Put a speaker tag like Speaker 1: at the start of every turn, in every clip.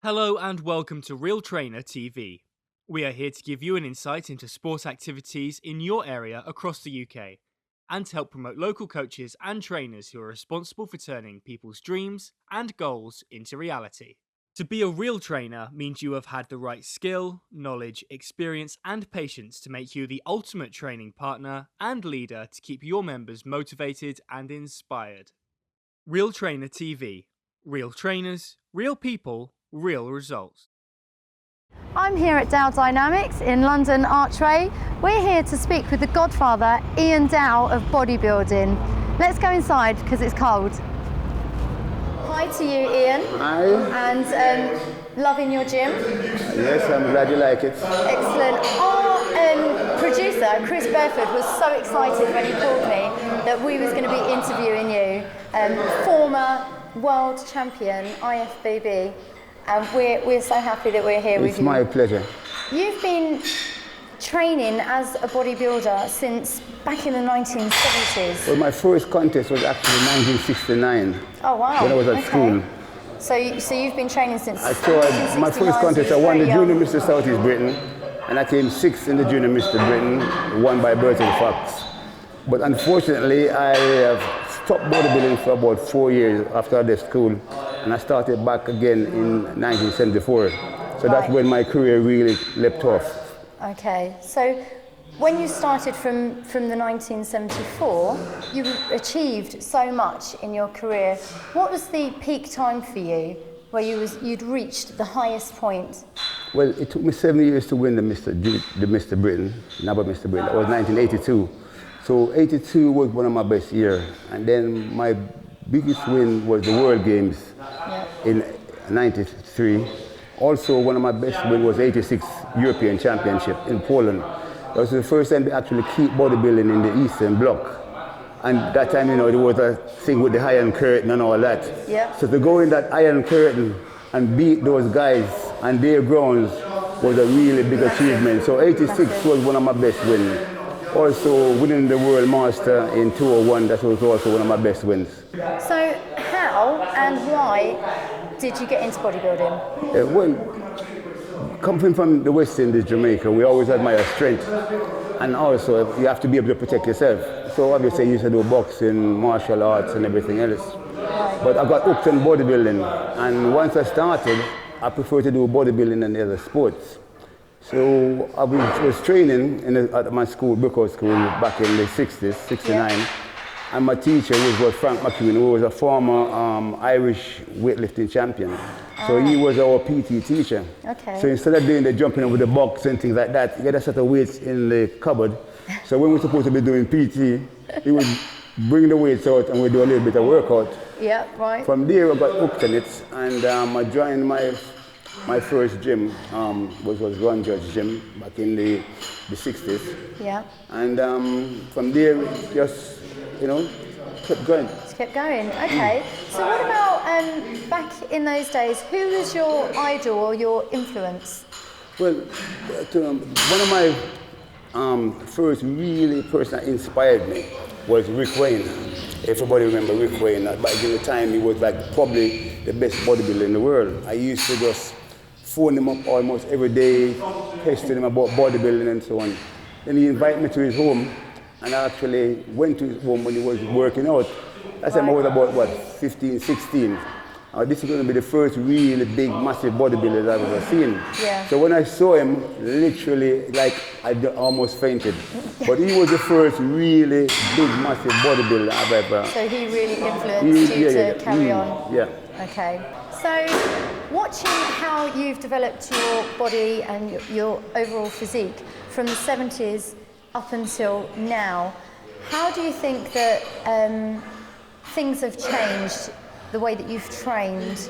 Speaker 1: Hello and welcome to RealTrainerTV. We are here to give you an insight into sport activities in your area across the UK and to help promote local coaches and trainers who are responsible for turning people's dreams and goals into reality. To be a real trainer means you have had the right skill, knowledge, experience and patience to make you the ultimate training partner and leader to keep your members motivated and inspired. RealTrainerTV. Real trainers, real people, real results.
Speaker 2: I'm here at Dowe Dynamics in London Archway. We're here to speak with the godfather, Ian Dowe of bodybuilding. Let's go inside because it's cold. Hi to you, Ian.
Speaker 3: Hi.
Speaker 2: And loving your gym.
Speaker 3: Yes, I'm glad you like it.
Speaker 2: Excellent. Our producer, Chris Burford, was so excited when he called me that we was going to be interviewing you. Former world champion, IFBB. We're so happy that we're here with you.
Speaker 3: It's my pleasure.
Speaker 2: You've been training as a bodybuilder since back in the 1970s.
Speaker 3: Well, my first contest was actually 1969.
Speaker 2: Oh wow!
Speaker 3: When I was at school.
Speaker 2: So you've been training since.
Speaker 3: My first contest, I won the Junior Mr. Southeast Britain, and I came 6th in the Junior Mr. Britain, won by Burton Fox. But unfortunately, I have stopped bodybuilding for about 4 years after I left school. And I started back again in 1974. So that's when my career really leapt off.
Speaker 2: Okay, so when you started from the 1974, you achieved so much in your career. What was the peak time for you where you'd reached the highest point?
Speaker 3: Well, it took me 7 years to win the Mr. Britain, NABA Mr. Britain. That was 1982. So 82 was one of my best years. And then my biggest win was the World Games in 93. Also, one of my best wins was 86 European Championship in Poland. That was the first time they actually keep bodybuilding in the Eastern Bloc. And that time, you know, there was a thing with the Iron Curtain and all that.
Speaker 2: Yep.
Speaker 3: So to go in that Iron Curtain and beat those guys on their grounds was a really big achievement. So 86 was one of my best wins. Also, winning the World Master in 201, that was also one of my best wins.
Speaker 2: So how and why did you get into bodybuilding?
Speaker 3: Well, coming from the West Indies, Jamaica, we always admire strength. And also, you have to be able to protect yourself. So obviously, I used to do boxing, martial arts, and everything else. But I got hooked in bodybuilding. And once I started, I prefer to do bodybuilding than the other sports. So I was training at my school, Brookout School, back in the 60s, 69. Yeah. And my teacher was Frank McEwen, who was a former Irish weightlifting champion. So he was our PT teacher.
Speaker 2: Okay.
Speaker 3: So instead of doing the jumping over the box and things like that, he had a set of weights in the cupboard. So when we were supposed to be doing PT, he would bring the weights out and we'd do a little bit of workout.
Speaker 2: Yeah, right.
Speaker 3: From there I got hooked on it, and I joined my first gym, was Ron Judge Gym back in the 60s. Yeah. And from there, just, you know, kept going.
Speaker 2: Just kept going, okay. So what about back in those days, who was your idol or your influence?
Speaker 3: Well, one of my first really person that inspired me was Rick Wayne. Everybody remember Rick Wayne. Back in the time, he was like probably the best bodybuilder in the world. I used to just phone him up almost every day, pestering him about bodybuilding and so on. Then he invited me to his home, and I actually went to his home when he was working out. That time I was about, 15, 16. This is going to be the first really big, massive bodybuilder that I've ever seen. Yeah. So when I saw him, literally, like, I almost fainted. But he was the first really big, massive bodybuilder I've ever.
Speaker 2: So he really influenced you to carry on?
Speaker 3: Yeah.
Speaker 2: Okay. So, watching how you've developed your body and your overall physique from the 70s up until now, how do you think that things have changed, the way that you've trained?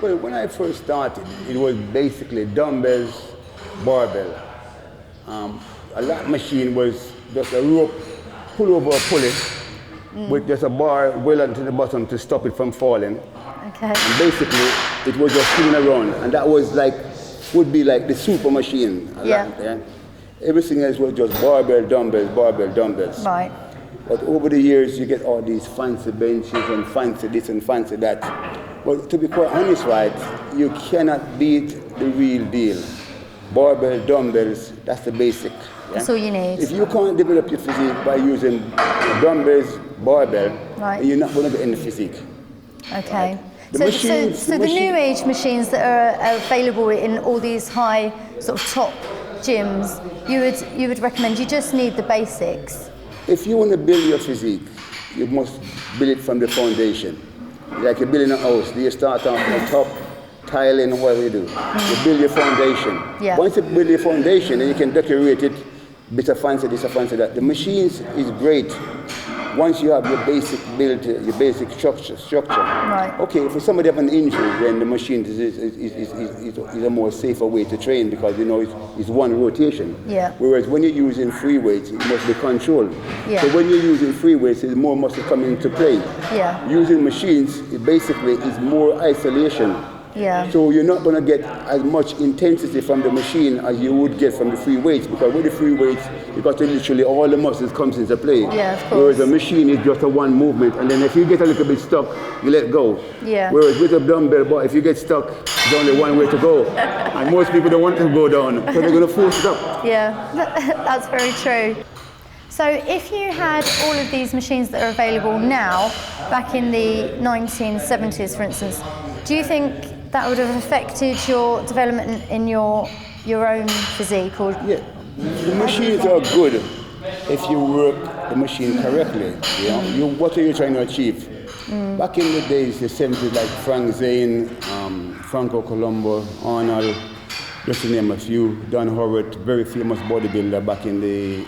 Speaker 3: Well, when I first started, it was basically dumbbells, barbell. A lap machine was just a rope, pull over a pulley, with just a bar well onto the bottom to stop it from falling.
Speaker 2: Okay.
Speaker 3: And basically, it was just spinning around, and that was would be like the super machine. Yeah. Everything else was just barbell, dumbbells.
Speaker 2: Right.
Speaker 3: But over the years, you get all these fancy benches and fancy this and fancy that. But to be quite honest, right, you cannot beat the real deal. Barbell, dumbbells, that's the basic. Yeah?
Speaker 2: That's all you need.
Speaker 3: If you can't develop your physique by using dumbbells, barbell,
Speaker 2: Right.
Speaker 3: you're not going to get any physique.
Speaker 2: Okay.
Speaker 3: Right. The
Speaker 2: So,
Speaker 3: machines-
Speaker 2: so the new age machines that are available in all these high sort of top gyms, you would recommend, you just need the basics.
Speaker 3: If you want to build your physique, you must build it from the foundation. Like you're building a house, do you start off on the top, tiling, whatever you do. You build your foundation.
Speaker 2: Yeah.
Speaker 3: Once you build your foundation, then you can decorate it, bit of fancy this, a fancy that. The machines is great once you have your basic build, your basic structure.
Speaker 2: Right.
Speaker 3: Okay, for somebody have an injury, then the machine is a more safer way to train because you know it's one rotation.
Speaker 2: Yeah.
Speaker 3: Whereas when you're using free weights, it must be controlled.
Speaker 2: Yeah.
Speaker 3: So when you're using free weights, there's more muscle coming into play.
Speaker 2: Yeah.
Speaker 3: Using machines, it basically is more isolation.
Speaker 2: Yeah.
Speaker 3: So you're not going to get as much intensity from the machine as you would get from the free weights because with the free weights, you got to literally all the muscles comes into play.
Speaker 2: Yeah, of course.
Speaker 3: Whereas a machine is just a one movement, and then if you get a little bit stuck, you let go.
Speaker 2: Yeah.
Speaker 3: Whereas with a dumbbell, but if you get stuck, there's only one way to go, and most people don't want to go down, so they're going to force it up.
Speaker 2: Yeah, that's very true. So if you had all of these machines that are available now, back in the 1970s, for instance, do you think that would have affected your development in your own physique? Or?
Speaker 3: Yeah, the machines are good if you work the machine correctly. You know, what are you trying to achieve? Back in the days, the 70s, like Frank Zane, Franco Colombo, Arnold, just to name a few, Don Howard, very famous bodybuilder back in the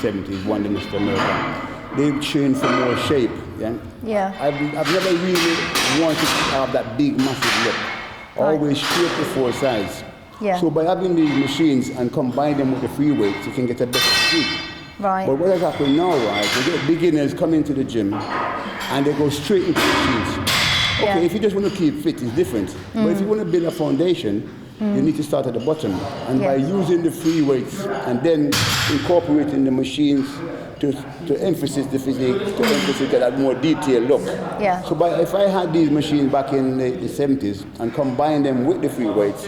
Speaker 3: 70s, won the Mr. America. They trained for more shape. Yeah.
Speaker 2: Yeah.
Speaker 3: I've never really wanted to have that big, massive look. Always shape before size.
Speaker 2: Yeah.
Speaker 3: So by having these machines and combine them with the free weights, you can get a better physique.
Speaker 2: Right.
Speaker 3: But what has happened now, right, you get beginners come into the gym and they go straight into machines. Okay,
Speaker 2: Yeah.
Speaker 3: if you just want to keep fit, it's different. But if you want to build a foundation, you need to start at the bottom. And by using the free weights and then incorporating the machines to emphasize the physique, to emphasize that more detailed look.
Speaker 2: Yeah.
Speaker 3: So if I had these machines back in the 70s and combined them with the free weights,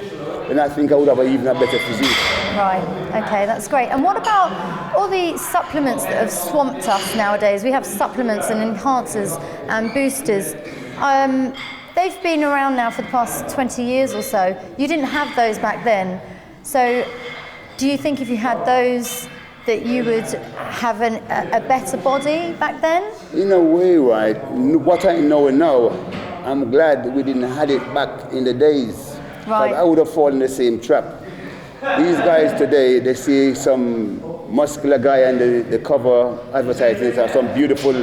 Speaker 3: then I think I would have even a better physique.
Speaker 2: Right, okay, that's great. And what about all the supplements that have swamped us nowadays? We have supplements and enhancers and boosters. They've been around now for the past 20 years or so. You didn't have those back then. So do you think if you had those that you would have a better body back then?
Speaker 3: In a way, right, what I know now, I'm glad we didn't have it back in the days.
Speaker 2: Right.
Speaker 3: I would have fallen in the same trap. These guys today, they see some muscular guy on the cover advertising, or some beautiful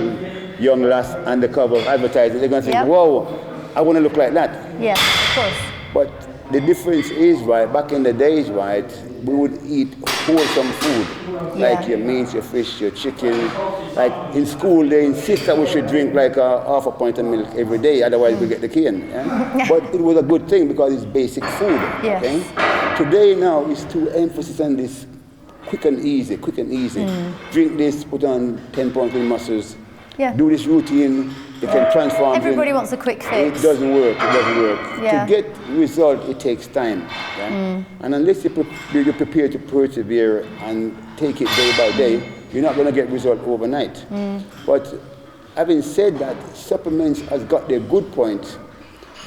Speaker 3: young lass on the cover advertising. They're going to think, whoa, I want to look like that.
Speaker 2: Yeah, of course.
Speaker 3: But the difference is, right, back in the days, right, we would eat wholesome food, like your meat, your fish, your chicken. Like in school, they insist that we should drink like half a pint of milk every day, otherwise we get the cane. Yeah? But it was a good thing because it's basic food.
Speaker 2: Yes.
Speaker 3: Okay? Today now is too emphasis on this quick and easy. Drink this, put on 10 pounds in muscles.
Speaker 2: Yeah.
Speaker 3: Do this routine, you can transform.
Speaker 2: Everybody wants a quick fix.
Speaker 3: It doesn't work.
Speaker 2: Yeah.
Speaker 3: To get result, it takes time. Yeah? And unless you're prepared to persevere and take it day by day, you're not going to get result overnight. But having said that, supplements has got their good points,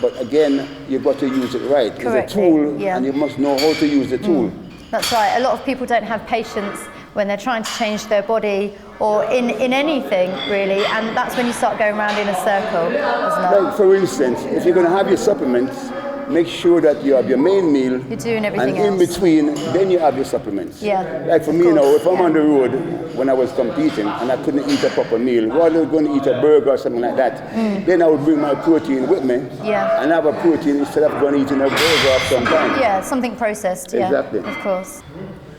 Speaker 3: but again, you've got to use it right.
Speaker 2: Correctly,
Speaker 3: It's a tool,
Speaker 2: yeah.
Speaker 3: and you must know how to use the tool.
Speaker 2: That's right. A lot of people don't have patience when they're trying to change their body or in anything, really, and that's when you start going around in a circle, isn't it?
Speaker 3: Like, for instance, if you're going to have your supplements, make sure that you have your main meal.
Speaker 2: You're doing everything
Speaker 3: and in
Speaker 2: else.
Speaker 3: between, then you have your supplements.
Speaker 2: Yeah.
Speaker 3: Like for me now, if I'm on the road when I was competing and I couldn't eat a proper meal, rather than going to eat a burger or something like that, then I would bring my protein with me and have a protein instead of going eating a burger of some kind.
Speaker 2: Yeah, something processed.
Speaker 3: Exactly.
Speaker 2: Yeah, of course.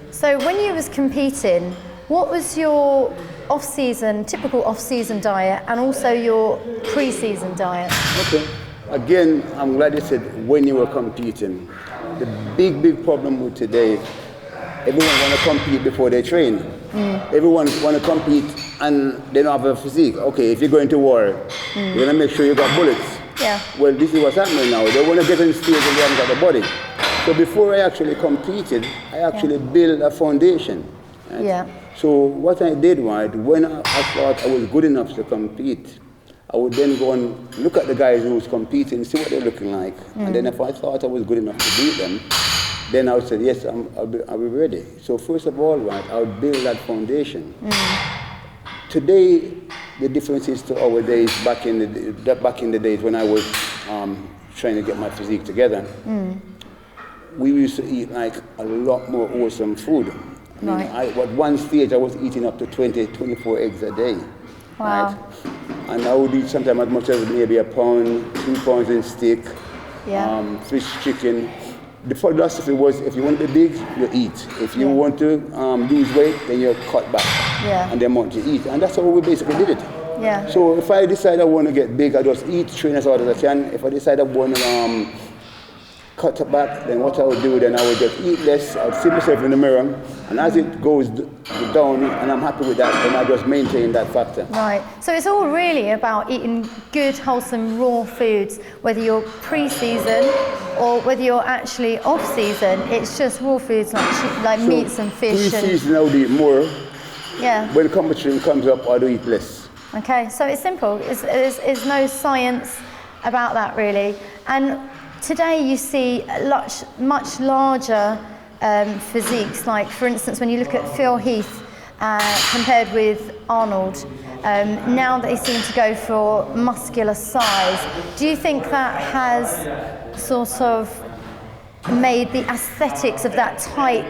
Speaker 2: So when you was competing, what was your typical off-season diet, and also your pre-season diet?
Speaker 3: Okay. Again, I'm glad you said when you were competing. The big problem with today, everyone want to compete before they train. Everyone want to compete and they don't have a physique. Okay, if you're going to war, you're going to make sure you got bullets.
Speaker 2: Yeah.
Speaker 3: Well, this is what's happening now. They want to get on stage and they haven't got the body. So before I actually competed, I actually built a foundation. Right?
Speaker 2: Yeah.
Speaker 3: So what I did was, when I thought I was good enough to compete, I would then go and look at the guys who was competing, see what they're looking like. And then if I thought I was good enough to beat them, then I would say, yes, I'll be ready. So first of all, right, I would build that foundation. Today, the difference is to our days back in the days when I was trying to get my physique together. We used to eat like a lot more awesome food. I mean, at one stage, I was eating up to 20, 24 eggs a day.
Speaker 2: Wow.
Speaker 3: Right? And I would eat sometimes as much as maybe a pound, 2 pounds in steak, fish, chicken. The philosophy was, if you want to be big, you eat. If you want to lose weight, then you cut back. And the amount you eat. And that's how we basically did it.
Speaker 2: Yeah.
Speaker 3: So if I decide I want to get big, I just eat, train as hard as I can. If I decide I want to cut back, then what I would do, then I would just eat less. I would see myself in the mirror, and as it goes down, and I'm happy with that, then I just maintain that factor.
Speaker 2: Right. So it's all really about eating good, wholesome, raw foods, whether you're pre-season or whether you're actually off-season. It's just raw foods like
Speaker 3: So
Speaker 2: meats and fish.
Speaker 3: Pre-season, I would eat more.
Speaker 2: Yeah.
Speaker 3: When competition comes up, I do eat less.
Speaker 2: Okay. So it's simple. There's no science about that really. And today you see much larger physiques, like for instance when you look at Phil Heath compared with Arnold, now they seem to go for muscular size. Do you think that has sort of made the aesthetics of that tight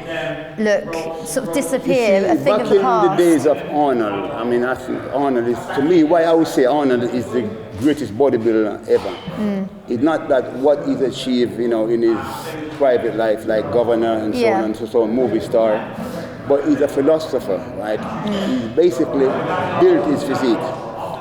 Speaker 2: look sort of disappear,
Speaker 3: See,
Speaker 2: a thing of the past?
Speaker 3: back in the days of Arnold, I mean, I think Arnold is, to me, why I would say Arnold is the greatest bodybuilder ever. It's not that what he's achieved, you know, in his private life, like governor and so on and so on, movie star, but he's a philosopher, right? He basically built his physique.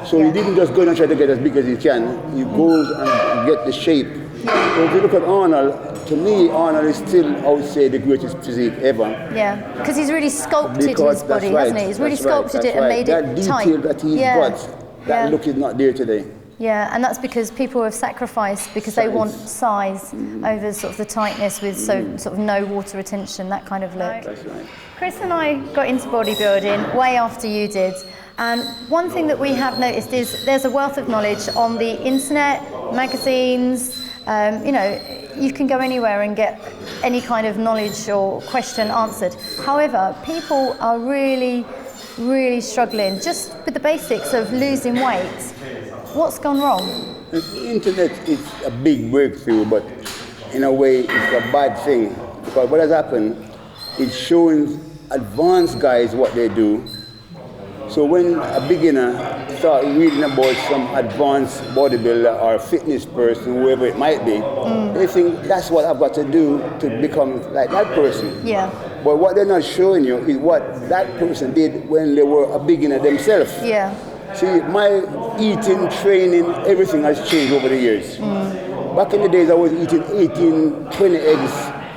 Speaker 3: So he didn't just go and try to get as big as he can. He goes and get the shape. So if you look at Arnold, to me, Arnold is still, I would say, the greatest physique ever.
Speaker 2: Yeah, because he's really sculpted his body, hasn't he? He's really sculpted it and made it tight.
Speaker 3: That detail that he's got, that look is not there today.
Speaker 2: Yeah, and that's because people have sacrificed because they want size over sort of the tightness with sort of no water retention, that kind of look.
Speaker 3: That's right.
Speaker 2: Chris and I got into bodybuilding way after you did, and one thing that we have noticed is there's a wealth of knowledge on the internet, magazines. You know, you can go anywhere and get any kind of knowledge or question answered. However, people are really struggling just with the basics of losing weight. What's gone wrong?
Speaker 3: The internet is a big breakthrough, but in a way it's a bad thing, because what has happened, it's showing advanced guys what they do. So when a beginner starts reading about some advanced bodybuilder or fitness person, whoever it might be, they think that's what I've got to do to become like that person.
Speaker 2: Yeah.
Speaker 3: But what they're not showing you is what that person did when they were a beginner themselves.
Speaker 2: Yeah.
Speaker 3: See, my eating, training, everything has changed over the years. Back in the days, I was eating 18, 20 eggs,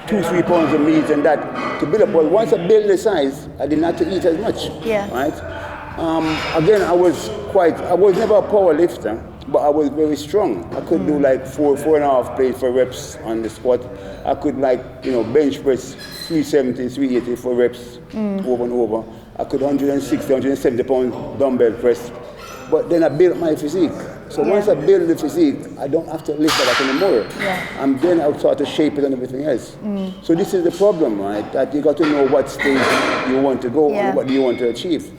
Speaker 3: 2-3 pounds of meat and that to build up. But once I built the size, I didn't have to eat as much.
Speaker 2: Yeah.
Speaker 3: Right? Again, I was never a power lifter, but I was very strong. I could do like 4.5 plates for reps on the squat. I could bench press 370, 380 for reps over and over. I could 160, 170 pound dumbbell press. But then I built my physique. So once I build the physique, I don't have to lift that anymore. And then I'll start to shape it and everything else. So this is the problem, right? That you got to know what stage you want to go and what you want to achieve.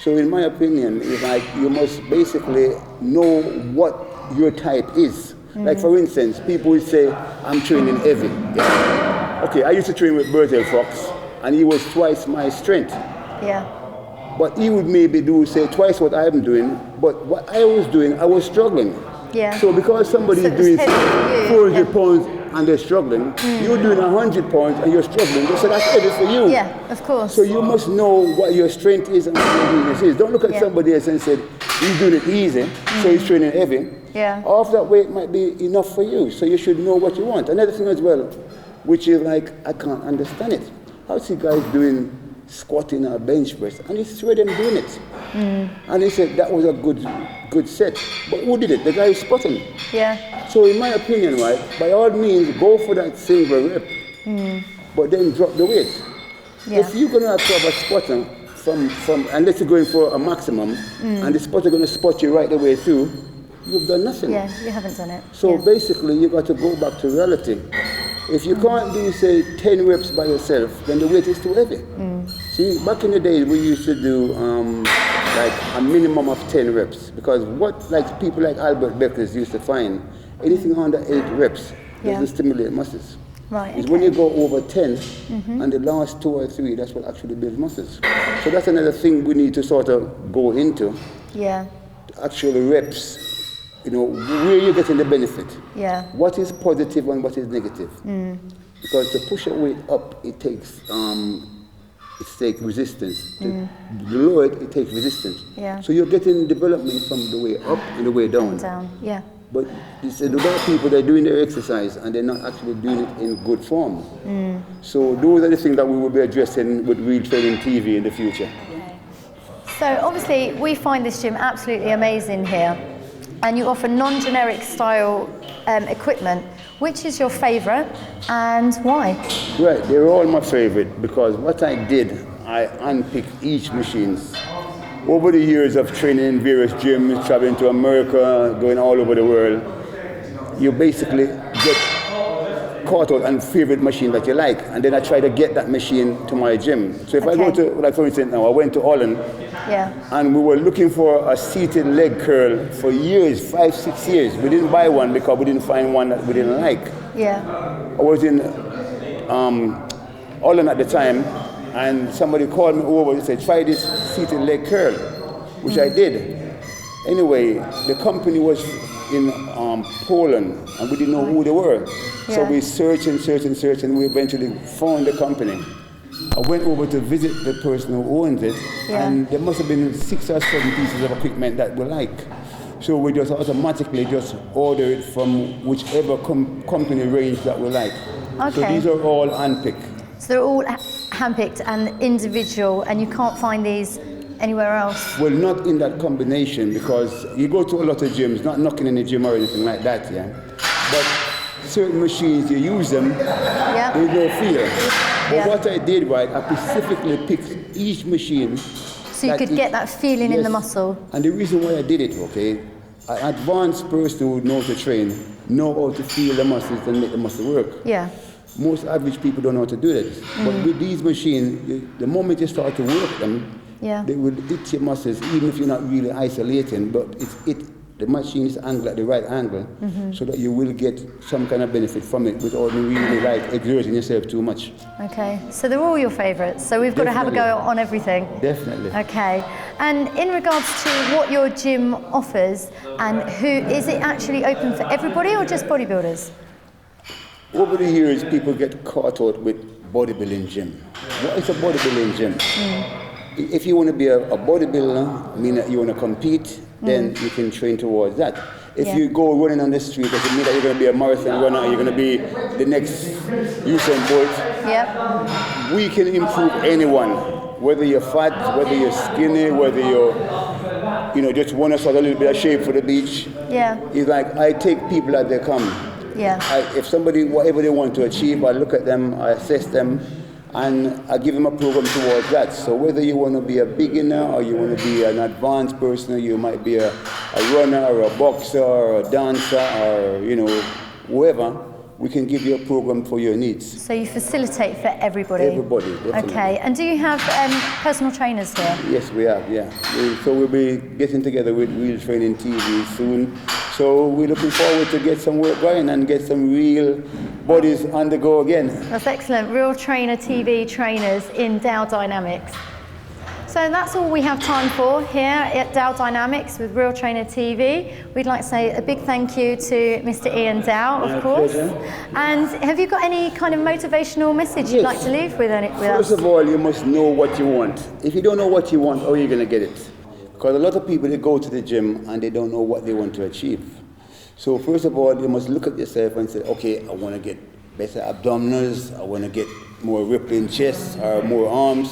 Speaker 3: So in my opinion, it's like you must basically know what your type is. Like for instance, people will say, I'm training heavy. Okay, I used to train with Bertel Fox, and he was twice my strength. But he would maybe do, say, twice what I'm doing, but what I was doing, I was struggling. So because somebody is doing 400 pounds and they're struggling, you're doing 100 pounds and you're struggling, so that's heavy for you.
Speaker 2: Yeah, of course.
Speaker 3: So you must know what your strength is and what your weakness is. Don't look at somebody else and say, he's doing it easy, so he's training heavy. Half that weight might be enough for you, so you should know what you want. Another thing as well, which is like, I can't understand it. How see guys doing squatting or bench press, and you see them doing it. And he said that was a good set. But who did it? The guy who's spotting.
Speaker 2: Yeah.
Speaker 3: So in my opinion, right, by all means, go for that single rep, but then drop the weight.
Speaker 2: Yeah.
Speaker 3: If you're going to have a spotter from unless you're going for a maximum, and the spotter going to spot you right the way through, you've done nothing.
Speaker 2: Yeah, you haven't done it.
Speaker 3: So
Speaker 2: yeah.
Speaker 3: basically, you got to go back to reality. If you can't do, say, 10 reps by yourself, then the weight is too heavy. See, back in the day, we used to do like a minimum of 10 reps, because what like people like Albert Beckers used to find, anything under 8 reps doesn't stimulate muscles.
Speaker 2: Right.
Speaker 3: It's when you go over 10, and the last 2 or 3, that's what actually builds muscles. So that's another thing we need to sort of go into.
Speaker 2: Yeah.
Speaker 3: Actual reps. You know, where you're getting the benefit.
Speaker 2: Yeah.
Speaker 3: What is positive and what is negative? Because to push a weight up, it takes resistance. To lower it, it takes resistance.
Speaker 2: Yeah.
Speaker 3: So you're getting development from the way up and the way down.
Speaker 2: Down. Yeah.
Speaker 3: But there's a lot of people that are doing their exercise and they're not actually doing it in good form. So those are the things that we will be addressing with Real Training TV in the future.
Speaker 2: So obviously, we find this gym absolutely amazing here. And you offer non-generic style equipment. Which is your favourite and why?
Speaker 3: Right, they're all my favourite because what I did, I unpicked each machine. Over the years of training in various gyms, traveling to America, going all over the world, you basically get caught out on favorite machine that you like, and then I try to get that machine to my gym. So if I go to, like for instance now, I went to Holland, and we were looking for a seated leg curl for years, 5-6 years. We didn't buy one because we didn't find one that we didn't like. I was in Holland at the time, and somebody called me over and said, try this seated leg curl, which I did. Anyway, the company was in Poland, and we didn't know who they were. So we searched, and we eventually found the company. I went over to visit the person who owns it, and there must have been 6 or 7 pieces of equipment that we like. So we just automatically just order it from whichever company range that we like. So these are all handpicked.
Speaker 2: So they're all handpicked and individual, and you can't find these anywhere else?
Speaker 3: Well, not in that combination, because you go to a lot of gyms, not knocking in the gym or anything like that, but certain machines, you use them, there's no feel. But what I did, right, I specifically picked each machine.
Speaker 2: So you could get that feeling in the muscle.
Speaker 3: And the reason why I did it, an advanced person who knows to train, know how to feel the muscles and make the muscle work. Most average people don't know how to do that. But with these machines, the moment you start to work them, they will hit your muscles, even if you're not really isolating, but the machine is angled at the right angle, so that you will get some kind of benefit from it without really exerting yourself too much.
Speaker 2: Okay, so they're all your favourites, so we've got to have a go on everything.
Speaker 3: Definitely.
Speaker 2: Okay, and in regards to what your gym offers, and is it actually open for everybody or just bodybuilders?
Speaker 3: Over the years, people get caught out with bodybuilding gym. What is a bodybuilding gym? If you want to be a bodybuilder, meaning that you want to compete, then you can train towards that. If you go running on the street, does it mean that you're going to be a marathon runner, you're going to be the next Usain Bolt? We can improve anyone, whether you're fat, whether you're skinny, whether you're, just want to sort of a little bit of shape for the beach. It's like I take people as they come. If somebody, whatever they want to achieve, I look at them, I assess them, and I give them a program towards that. So whether you want to be a beginner or you want to be an advanced person, or you might be a runner or a boxer or a dancer or, whoever, we can give you a program for your needs.
Speaker 2: So you facilitate for everybody?
Speaker 3: Everybody, definitely.
Speaker 2: Okay, and do you have personal trainers here?
Speaker 3: Yes, we have, So we'll be getting together with Real Training TV soon. So we're looking forward to get some work going and get some real bodies on the go again.
Speaker 2: That's excellent. Real Trainer TV trainers in Dowe Dynamics. So that's all we have time for here at Dowe Dynamics with Real Trainer TV. We'd like to say a big thank you to Mr. Ian Dowe, of course.
Speaker 3: Pleasure.
Speaker 2: And have you got any kind of motivational message you'd like to leave with us?
Speaker 3: First of all, you must know what you want. If you don't know what you want, how are you going to get it? Because a lot of people, they go to the gym and they don't know what they want to achieve. So first of all, you must look at yourself and say, okay, I want to get better abdominals, I want to get more rippling chest or more arms.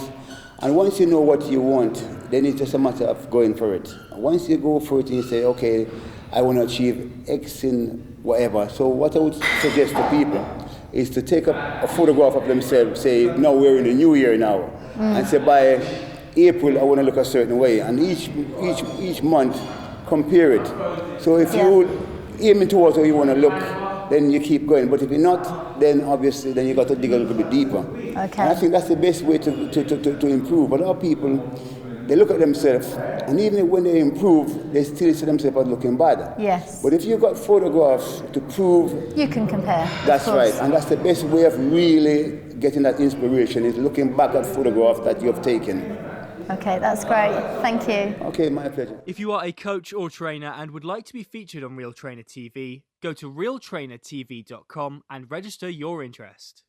Speaker 3: And once you know what you want, then it's just a matter of going for it. Once you go for it and you say, okay, I want to achieve X in whatever. So what I would suggest to people is to take a photograph of themselves, say, now we're in the new year now, and say by April I want to look a certain way, and each month compare it. So if you aiming towards where you want to look, then you keep going. But if you're not, then obviously then you got to dig a little bit deeper.
Speaker 2: Okay.
Speaker 3: And I think that's the best way to improve. A lot of people, they look at themselves, and even when they improve, they still see themselves as looking bad.
Speaker 2: Yes.
Speaker 3: But if you've got photographs to prove,
Speaker 2: you can compare.
Speaker 3: That's right, and that's the best way of really getting that inspiration, is looking back at photographs that you have taken.
Speaker 2: Okay, that's great. Thank you.
Speaker 3: Okay, my pleasure.
Speaker 1: If you are a coach or trainer and would like to be featured on Real Trainer TV, go to RealTrainerTV.com and register your interest.